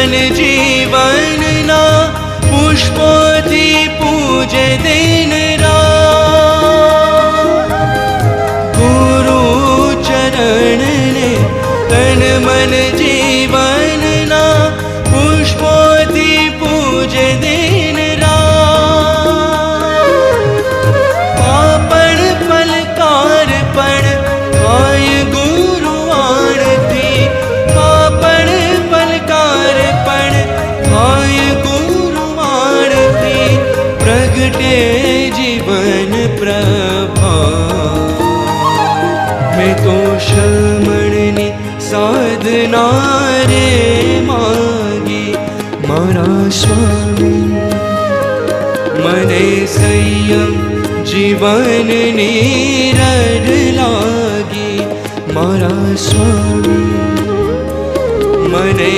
मन जीवन ना पुष्पोथी पूजे दिन रात। गुरु चरण ने तन मन जीवन ना पुष्पोथी पूजे दिन रात। पापण पलकार पण आय गुरु आरती। पापण पलकार पण आय गुरु आरती। प्रगटे जीवन प्रभा मैं तो श्रमणनी साधना रे मागी। मारा स्वामी मने संयम जीवन नीरर लागी। मारा स्वामी मने